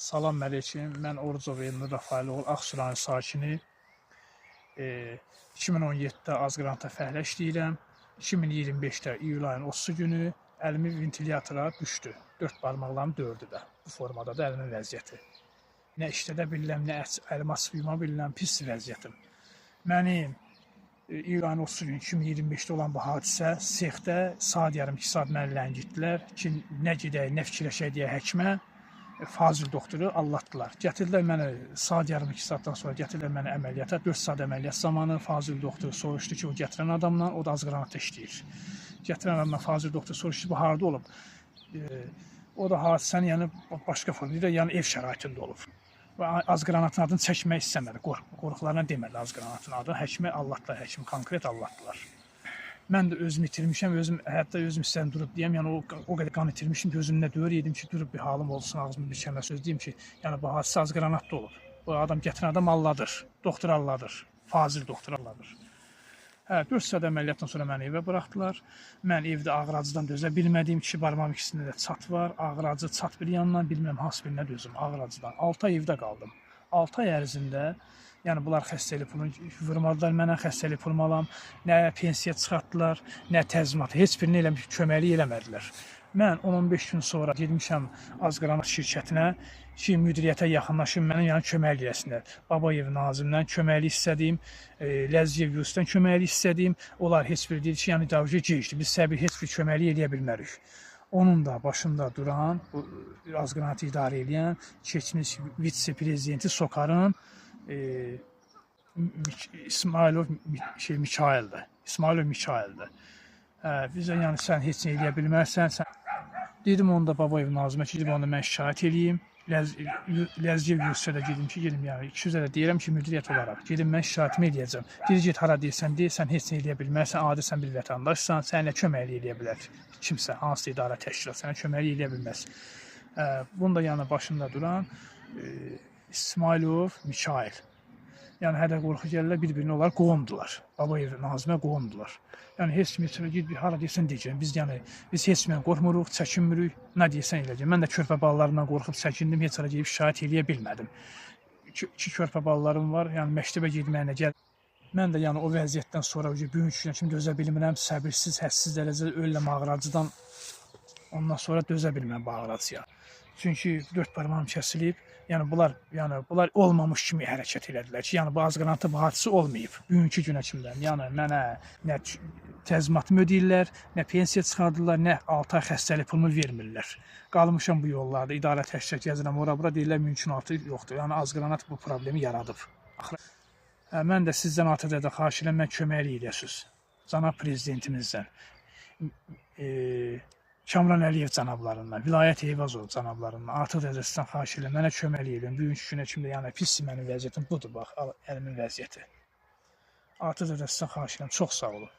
Salam əleyküm. Mən Orucov Elnur Rafailoğlu, Ağsuranın sakini. 2017-də Azqranta fəhlə işləyirəm. 2025-də iyul ayının 30 günü əlimi ventilyatora düşdü. 4 barmaqlarım dördü də. Bu formada da əlimin vəziyyəti. Nə işlədə bilirəm, nə əlimi açıb yuma bilirəm, pis vəziyyətim. Mənim iyul ayının 30 günü 2025-də olan bu hadisə sexdə saat yarım 2 saat məni ləngitdilər ki, nə gedək, nə fikirləşək deyə həkimə. Fazil doktoru allatdılar. Gətirdilər məni saat yarım 2 saatdan sonra gətirdilər məni əməliyyata. 4 saat əməliyyat zamanı Fazil doktoru soruşdu ki, o gətirən adamla o da Azqranatda işləyir. Gətirən adamla Fazil doktoru soruşdu ki, bu harda olub? O da hadisəni yəni başqa formada, yəni ev şəraitində olub. Və Azqranatın adını çəkmək istəmədi. Qorxularına demədi Azqranatın adını. Həkimi allatdılar, həkimi konkret allatdılar. Mən də özümü itirmişəm, hətta özüm istəyəm durub deyəm, yəni o qədər qan itirmişim ki, özümdə döyür yedim ki, durub bir halım olsun, ağzımda bir kəlmə söz deyim ki, yəni bu hadisə Azqranatda olub. Bu adam gətirən adam alladır, doktor alladır, Fazil doktor alladır. 4 saat əməliyyatdan sonra məni evə buraxdılar. Mən evdə ağracıdan dözə bilmədiyim ki, barmağım ikisində də çat var, ağracı çat bir yandan, bilmirəm hansı birinə dözüm ağracıdan. 6 ay evdə qaldım. 6 ay ərzində yəni bunlar xəstəlik pulunu vurmadılar mənə, xəstəlik pulumu alam, nə pensiya çıxartdılar, nə təzminat, heç birini köməklik eləmədilər. Mən 10-15 gün sonra getmişəm Azqranat şirkətinə ki, müdiriyyətə yaxınlaşım, mənə yəni köməklik eləsinlər. Babayev nazimdən köməklik istədiyim, Ləzgiyev Yusifdən köməklik istədiyim, onlar heç biri deyir ki, yəni idarəçi gecikdi, biz səbir heç bir köməklik eləyə bilmərik. Onun da başında duran, Azqranatı idarə edən, keçmiş vitse-prezidenti Sokarın İsmailov Mikail'dir. İsmailov Mikail'dir. Bizə yəni sən heç nə eləyə bilmərsən. Dedim onda Babayev nazimə ki, onu mən şikayət eləyim. Ləzgiyev Yusifə də gedim ki, gedim yəni 200-ə də deyirəm ki, müdiriyyət olaraq. Gedim mən şikayətimi eləyəcəm. Deyir get hara deyirsən, heç nə eləyə bilmərsən, adi sən bir vətəndaşsan, sənə köməklik eləyə bilər. Kimsə, hansı idarə təşkilat sənə köməklik eləyə bilməz. Bunun da yəni başında duran İsmailov Mikail. Yəni hədə qorxu gəlirlər, bir-birini onlar qovumdular. Babayev nazimə qovumdular. Yəni heç kimi git hara deyirsən deyəcəm. Biz heç kimdən qorxmuruq, çəkinmirik. Nə deyirsən eləyəcəm. Mən də körpə balalarından qorxub çəkindim, heç hara gedib şikayət eləyə bilmədim. 2 körpə balalarım var, yəni məktəbə getməyinə gəl. Mən də yəni o vəziyyətdən sonra bugünkü günə kimi dözə bilmirəm, səbirsiz, həssiz dərəcədə öləm ağracıdan ondan sonra dözə bilmirəm bu ağracıya. Çünki 4 barmağım kəsilib. Yəni bunlar olmamış kimi hərəkət elədilər ki, yəni bu Azqranatda bu hadisə olmayıb bugünkü günə kimdən. Yəni mənə nə təzminatımı ödəyirlər, nə pensiya çıxardırlar, nə 6 ay xəstəlik pulumu vermirlər. Qalmışam bu yollarda, idarə təşkilat gəzirəm, ora-bura deyirlər mümkünatı yoxdur. Yəni Azqranat bu problemi yaradıb. Mən də sizdən artıq da xahiş edirəm, mən köməklik eləyəsiniz. Cənab prezidentimizdən. Kamran Əliyev cənablarından, Vilayət Eyvazov cənablarından artıq dərəcəsindən xahiş edirəm, mənə köməklik edin. Bugünkü günə kimi yəni pis mənim vəziyyətim budur, bax, əlimin vəziyyəti. Artıq dərəcəsindən xahiş edirəm, çox sağ olun.